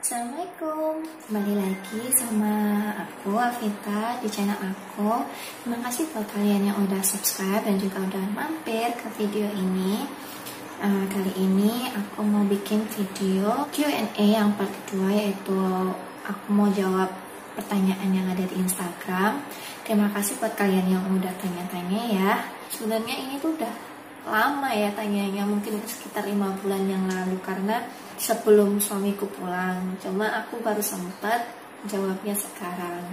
Assalamualaikum, kembali lagi sama aku Alvita di channel aku. Terima kasih buat kalian yang udah subscribe dan juga udah mampir ke video ini. Kali ini aku mau bikin video Q&A yang part kedua, yaitu aku mau jawab pertanyaan yang ada di Instagram. Terima kasih buat kalian yang udah tanya-tanya ya. Sebenarnya ini tuh udah lama ya tanyanya, mungkin sekitar 5 bulan yang lalu karena sebelum suamiku pulang. Cuma aku baru sempat jawabnya sekarang.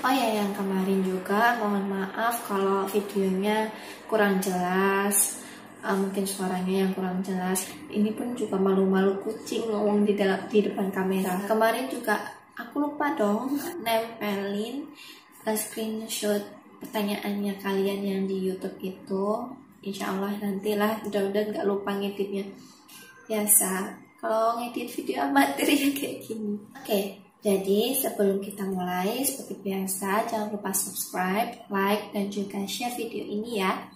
Oh ya, yang kemarin juga mohon maaf kalau videonya kurang jelas, mungkin suaranya yang kurang jelas. Ini pun juga malu-malu kucing ngomong di depan kamera. Kemarin juga aku lupa dong nempelin screenshot pertanyaannya kalian yang di YouTube itu. Insya Allah nantilah, mudah-mudahan gak lupa ngeditnya. Biasa kalau ngedit video amatir ya kayak gini. Oke, jadi sebelum kita mulai, seperti biasa jangan lupa subscribe, like, dan juga share video ini ya.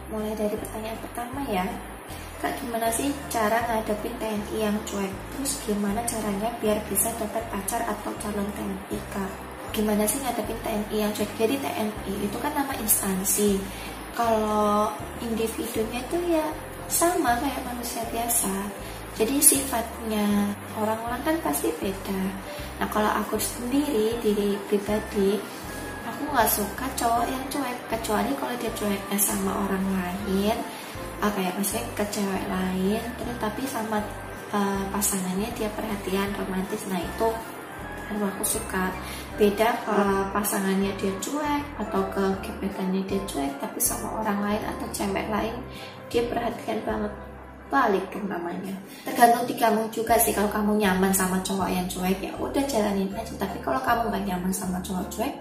Mulai dari pertanyaan pertama ya. Kak, gimana sih cara ngadepin TNI yang cuek? Terus gimana caranya biar bisa dapat pacar atau calon TNI, Kak? Gimana sih ngadepin TNI yang cuek? Jadi TNI itu kan nama instansi. Kalau individunya itu ya sama kayak manusia biasa. Jadi sifatnya orang-orang kan pasti beda. Nah, kalau aku sendiri, diri pribadi, aku nggak suka cowok yang cuek. Kecuali kalau dia cueknya sama orang lain, kayak maksudnya ke cewek lain, terus tapi sama pasangannya dia perhatian, romantis. Nah itu baru aku suka. Beda kalau pasangannya dia cuek atau ke gebetannya dia cuek, tapi sama orang lain atau cewek lain dia perhatian banget, balik dong namanya. Tergantung di kamu juga sih. Kalau kamu nyaman sama cowok yang cuek ya udah jalanin aja, tapi kalau kamu gak nyaman sama cowok cuek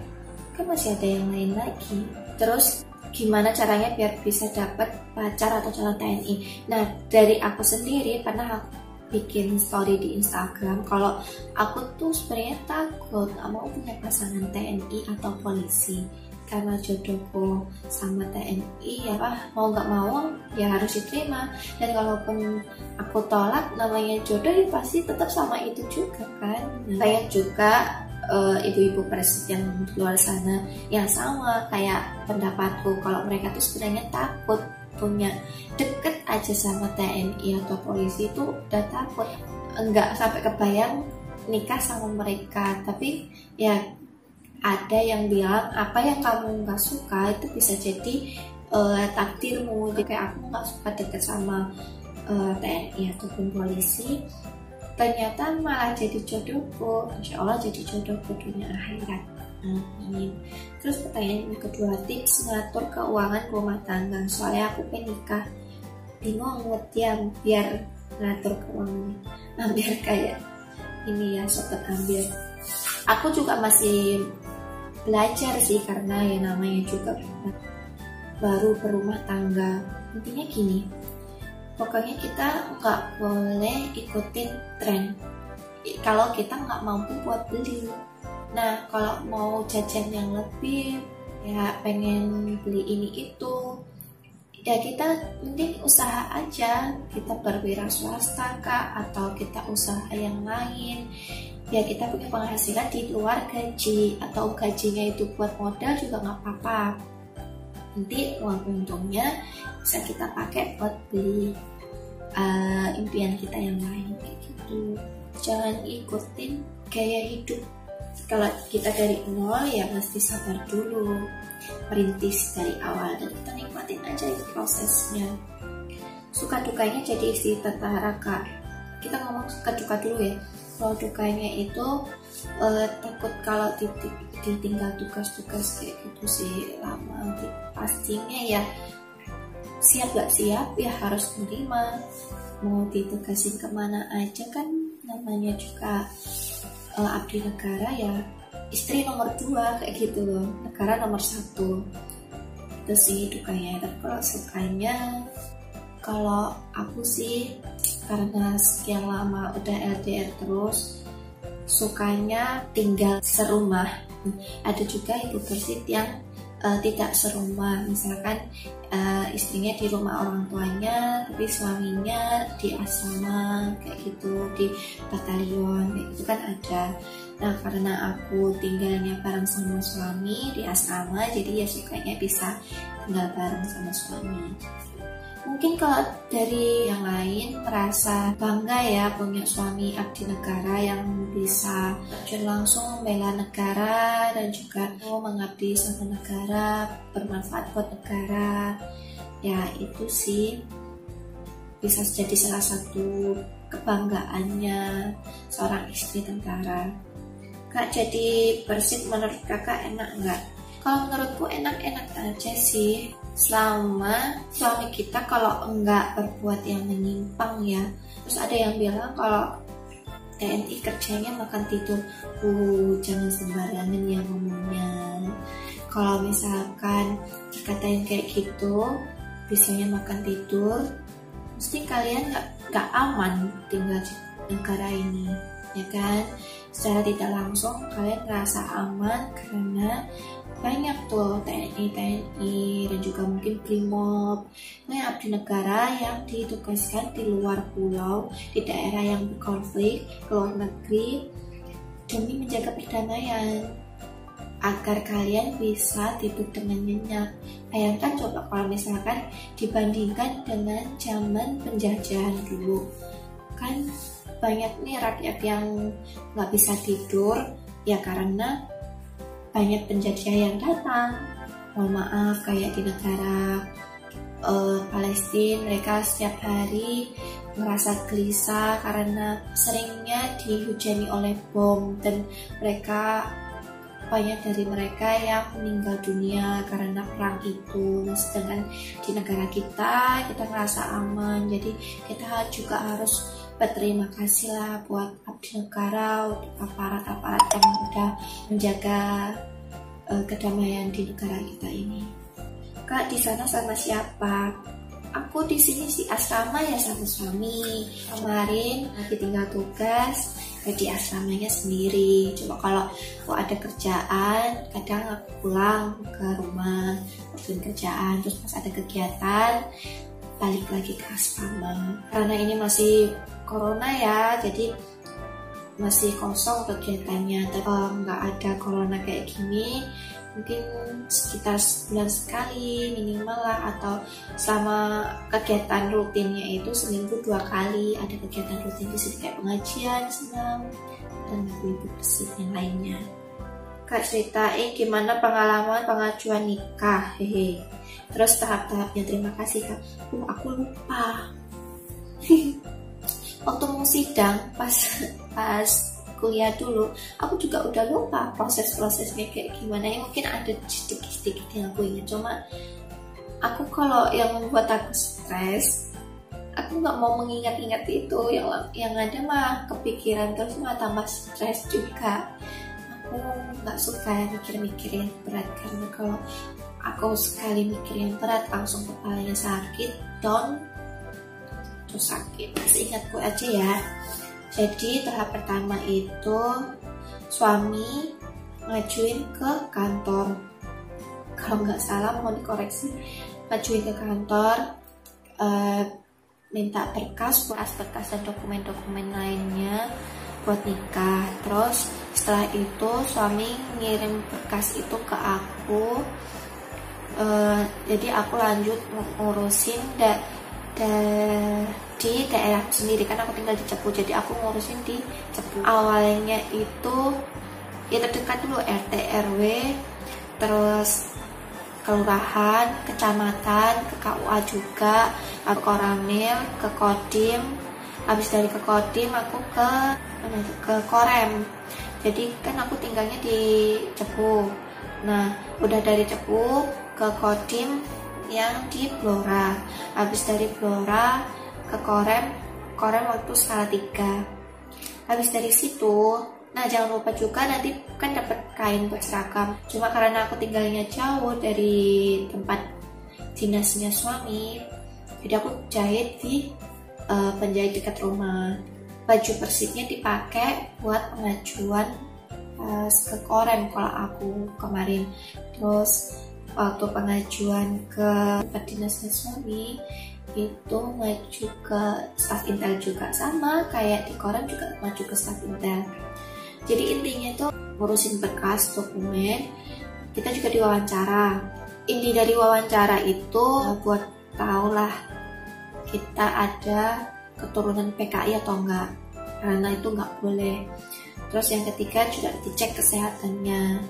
kan masih ada yang lain lagi. Terus gimana caranya biar bisa dapat pacar atau calon TNI? Nah, dari aku sendiri pernah aku bikin story di Instagram kalau aku tuh sebenarnya takut mau punya pasangan TNI atau polisi karena jodohku sama TNI ya mau nggak mau ya harus diterima, dan kalaupun aku tolak namanya jodoh ya pasti tetap sama itu juga kan. Banyak juga ibu-ibu presiden di luar sana yang sama kayak pendapatku, kalau mereka tuh sebenarnya takut punya deket aja sama TNI atau polisi itu udah takut, enggak sampai kebayang nikah sama mereka. Tapi ya ada yang bilang apa yang kamu nggak suka itu bisa jadi takdirmu. Jadi kayak aku nggak suka deket sama TNI ataupun polisi, ternyata malah jadi jodohku. Insya Allah jadi jodohku dunia akhirat. Amin. Terus pertanyaan yang kedua, tips ngatur keuangan rumah tangga. Soalnya aku pengen nikah, bingung ngetiam biar ngatur keuangannya. Biar kayak ini ya sobat ambil. Aku juga masih belajar sih karena ya namanya juga baru berumah tangga. Intinya gini, pokoknya kita nggak boleh ikutin tren kalau kita nggak mampu buat beli. Nah, kalau mau jajan yang lebih, ya pengen beli ini itu, ya kita mending usaha aja. Kita berwira swasta kah, atau kita usaha yang lain. Ya kita punya penghasilan di luar gaji, atau gajinya itu buat modal juga nggak apa-apa. Nanti uang untungnya bisa kita pakai buat beli impian kita yang lain kayak gitu. Jangan ikutin gaya hidup. Kalau kita dari nol ya mesti sabar dulu, merintis dari awal, dan kita nikmatin aja itu prosesnya. Suka dukanya jadi istri tentara, Kak. Kita ngomong suka duka dulu ya. Kalau dukanya itu takut kalau ditinggal tugas-tugas kayak gitu sih lama. Pastinya ya siap gak siap ya harus menerima. Mau ditugasin kemana aja kan namanya juga abdi negara ya, istri nomor 2 kayak gitu loh, negara nomor 1. Itu sih dukanya. Tapi kalau sukanya, kalau aku sih karena sekian lama udah LDR terus, sukanya tinggal serumah Ada juga ibu persib yang tidak serumah, misalkan istrinya di rumah orang tuanya tapi suaminya di asrama kayak gitu, di batalion kayak gitu kan ada. Nah karena aku tinggalnya bareng sama suami di asrama, jadi ya sukanya bisa tinggal bareng sama suami. Mungkin kalau dari yang lain merasa bangga ya punya suami abdi negara yang bisa terjun langsung membela negara dan juga mengabdi sama negara, bermanfaat buat negara. Ya itu sih bisa jadi salah satu kebanggaannya seorang istri tentara. Kak, jadi persib menurut kakak enak nggak? Kalau menurutku enak-enak aja sih, selama suami kita kalau enggak berbuat yang menyimpang ya. Terus ada yang bilang kalau TNI kerjanya makan tidur. Jangan sembarangan ya ngomongnya. Kalau misalkan dikatain kayak gitu, bisanya makan tidur, mesti kalian nggak aman tinggal di negara ini, ya kan? Secara tidak langsung kalian merasa aman karena banyak tuh TNI dan juga mungkin Brimob, abdi negara yang ditugaskan di luar pulau, di daerah yang berkonflik, ke luar negeri demi menjaga perdamaian agar kalian bisa tidur dengan nyenyak. Bayangkan coba kalau misalkan dibandingkan dengan zaman penjajahan dulu, kan banyak nih rakyat yang nggak bisa tidur ya karena banyak penjajah yang datang. Mohon maaf, kayak di negara Palestina, mereka setiap hari merasa gelisah karena seringnya dihujani oleh bom, dan banyak dari mereka yang meninggal dunia karena perang itu. Nah, sedangkan di negara kita merasa aman, jadi kita juga harus berterima kasih lah buat abdi negara, aparat-aparat yang udah menjaga kedamaian di negara kita ini. Kak, di sana sama siapa? Aku di sini sih asrama ya sama suami. Kemarin lagi tinggal tugas di asramanya sendiri. Coba kalau aku ada kerjaan, kadang aku pulang ke rumah bikin kerjaan, terus pas ada kegiatan balik lagi ke asrama. Karena ini masih corona ya, jadi masih kosong kegiatannya. Tapi kalau nggak ada corona kayak gini, mungkin sekitar sebulan sekali minimal lah, atau selama kegiatan rutinnya itu seminggu 2 kali ada kegiatan rutin di sini kayak pengajian, senam, dan ibu persib yang lainnya. Kak, ceritain gimana pengalaman pengajuan nikah, hehe. Terus tahap-tahapnya. Terima kasih Kak. Aku lupa. Waktu mau sidang pas kuliah dulu, aku juga udah lupa proses-prosesnya kayak gimana ya. Mungkin ada sedikit-sedikit yang aku ingat, cuma aku kalau yang membuat aku stres, aku nggak mau mengingat-ingat itu, yang ada mah kepikiran terus mah tambah stres juga. Aku nggak suka mikir-mikir yang berat, karena kalau aku sekali mikir yang berat langsung kepalanya sakit, terus sakit. Seingatku aja ya. Jadi tahap pertama itu suami ngajuin ke kantor, kalau nggak salah mau dikoreksi, ngajuin ke kantor, minta berkas dan dokumen-dokumen lainnya buat nikah. Terus setelah itu suami ngirim berkas itu ke aku, jadi aku lanjut ngurusin di daerah sendiri, kan aku tinggal di Cepu, jadi aku ngurusin di Cepu. Awalnya itu ya terdekat dulu RT RW, terus kelurahan, kecamatan, ke KUA juga, ke Koramil, ke Kodim. Habis dari ke Kodim aku ke Korem. Jadi kan aku tinggalnya di Cepu. Nah, udah dari Cepu ke Kodim yang di Blora. Habis dari Blora ke Korem waktu skala 3. Habis dari situ, nah jangan lupa juga nanti kan dapat kain buat seragam. Cuma karena aku tinggalnya jauh dari tempat dinasnya suami, jadi aku jahit di penjahit dekat rumah. Baju persibnya dipakai buat pengajuan pas ke Korem kalau aku kemarin. Terus waktu pengajuan ke dinasnya suami itu maju ke staf intel juga, sama kayak di Korem juga maju ke staf intel. Jadi intinya itu ngurusin berkas dokumen, kita juga diwawancara. Inti dari wawancara itu buat tahulah kita ada keturunan PKI atau enggak, karena itu enggak boleh. Terus yang ketiga juga dicek kesehatannya.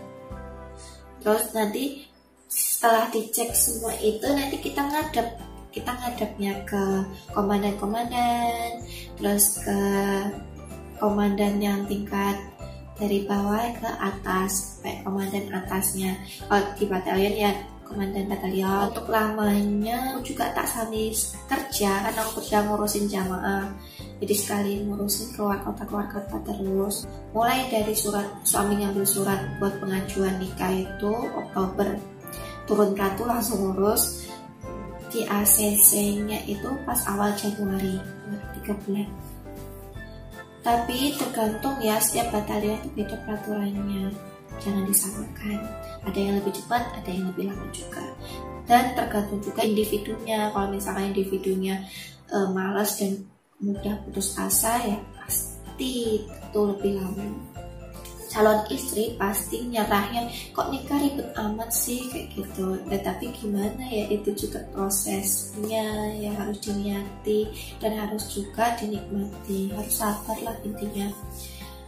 Terus nanti setelah dicek semua itu nanti kita ngadepnya ke komandan-komandan, terus ke komandan yang tingkat dari bawah ke atas, kayak komandan atasnya. Kalau di batalion ya komandan batalion. Untuk lamanya aku juga tak sambil kerja, karena aku kerja ngurusin jamaah, jadi sekali ngurusin keluar kota terus. Mulai dari suami ngambil surat buat pengajuan nikah itu Oktober, turun kartu langsung ngurus. Di ACC nya itu pas awal Januari, 3 bulan. Tapi tergantung ya, setiap batalion itu beda peraturannya, jangan disamakan. Ada yang lebih cepat, ada yang lebih lama juga. Dan tergantung juga individunya. Kalau misalkan individunya malas dan mudah putus asa, ya pasti itu lebih lama. Calon istri pasti nyerahnya, kok nikah ribet amat sih kayak gitu. Tapi gimana ya, itu juga prosesnya yang harus diniati dan harus juga dinikmati, harus sabar lah intinya.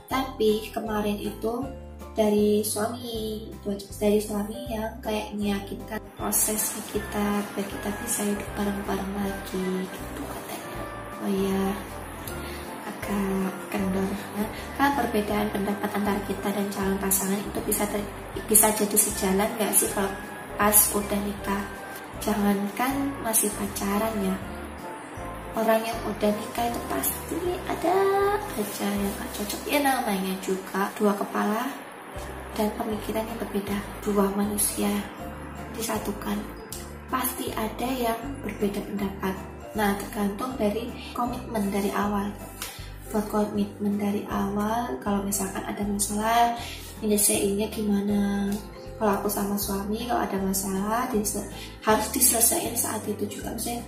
Tapi kemarin itu dari suami yang kayak meyakinkan prosesnya kita biar kita bisa hidup bareng-bareng lagi gitu katanya. Oh ya, agak kendor. Kan perbedaan pendapat antara kita dan calon pasangan itu bisa jadi sejalan nggak sih kalau pas udah nikah? Jangankan masih pacaran ya, orang yang udah nikah itu pasti ada aja yang gak cocok. Ya namanya juga dua kepala dan pemikiran yang berbeda, dua manusia disatukan, pasti ada yang berbeda pendapat. Nah, tergantung dari komitmen dari awal. Buat komitmen dari awal, kalau misalkan ada masalah, nyelesainnya gimana. Kalau aku sama suami, kalau ada masalah harus diselesaikan saat itu juga. Maksudnya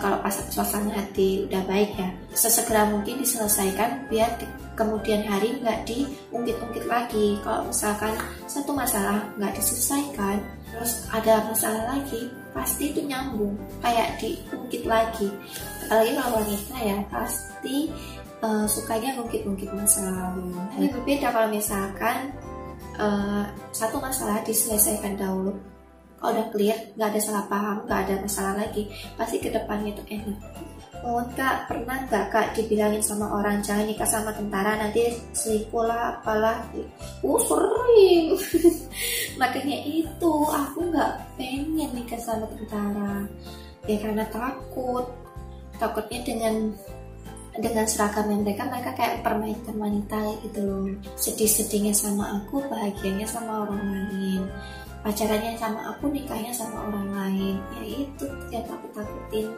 kalau pas suasana hati udah baik ya, sesegera mungkin diselesaikan biar kemudian hari nggak diungkit-ungkit lagi. Kalau misalkan satu masalah nggak diselesaikan, terus ada masalah lagi, pasti itu nyambung, kayak diungkit lagi. Apalagi kalau wanita ya, pasti sukanya ngungkit-ngungkit masa lalu. Tapi berbeda kalau misalkan satu masalah diselesaikan dahulu, kalau udah clear, nggak ada salah paham, nggak ada masalah lagi, pasti kedepannya itu enak. Kak, pernah nggak Kak dibilangin sama orang jangan nikah sama tentara, nanti selingkuh lah apalah? Sering. Makanya itu aku nggak pengen nikah sama tentara ya, karena takutnya dengan seragamnya mereka kayak permainan wanita gitu loh. Sedih-sedihnya sama aku, bahagianya sama orang lain. Pacarannya sama aku, nikahnya sama orang lain. Ya itu yang aku takutin.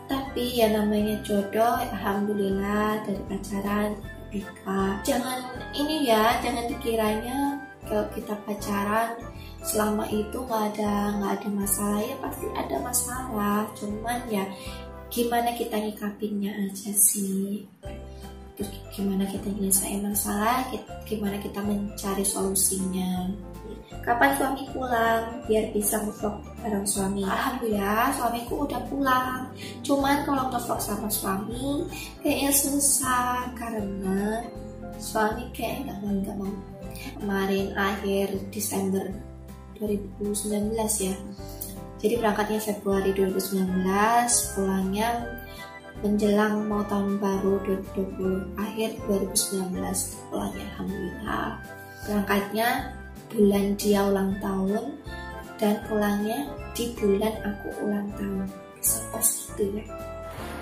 Tapi ya namanya jodoh, alhamdulillah dari pacaran nikah. Jangan dikiranya kalau kita pacaran selama itu nggak ada masalah. Ya pasti ada masalah, cuman ya gimana kita nyikapinnya aja sih. Terus gimana kita nyelesain masalah, gimana kita mencari solusinya. Kapan suami pulang biar bisa ngevlog bareng suami? Alhamdulillah suamiku udah pulang. Cuman kalau ngevlog sama suami kayaknya susah karena suami kayak nggak mau. Kemarin akhir Desember 2019 ya. Jadi berangkatnya Februari 2019, pulangnya menjelang mau tahun baru 2020, akhir 2019 pulangnya. Alhamdulillah. Berangkatnya bulan dia ulang tahun dan pulangnya di bulan aku ulang tahun. Pas gitu ya.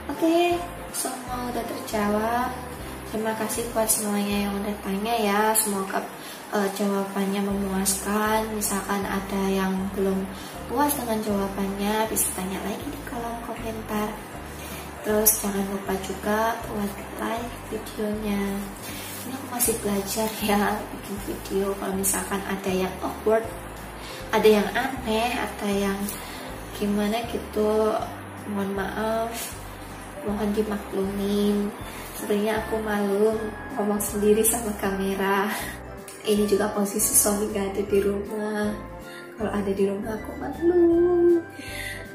Oke, semua udah terjawab. Terima kasih buat semuanya yang udah tanya ya. Semoga jawabannya memuaskan. Misalkan ada yang belum puas dengan jawabannya, bisa tanya lagi di kolom komentar. Terus jangan lupa juga buat like videonya. ini aku masih belajar ya bikin video. Kalau misalkan ada yang awkward, ada yang aneh, ada yang gimana gitu, mohon maaf, mohon dimaklumin. Sebenarnya aku malu ngomong sendiri sama kamera. Ini juga posisi suami gak ada di rumah. Kalau ada di rumah aku malu.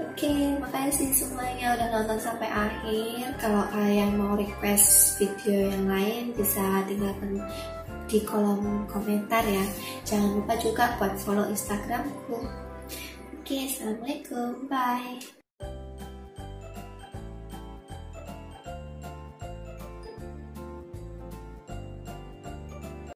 Oke, makasih semuanya udah nonton sampai akhir. Kalau kalian mau request video yang lain bisa tinggalkan di kolom komentar ya. Jangan lupa juga buat follow Instagramku. Oke, assalamualaikum, bye.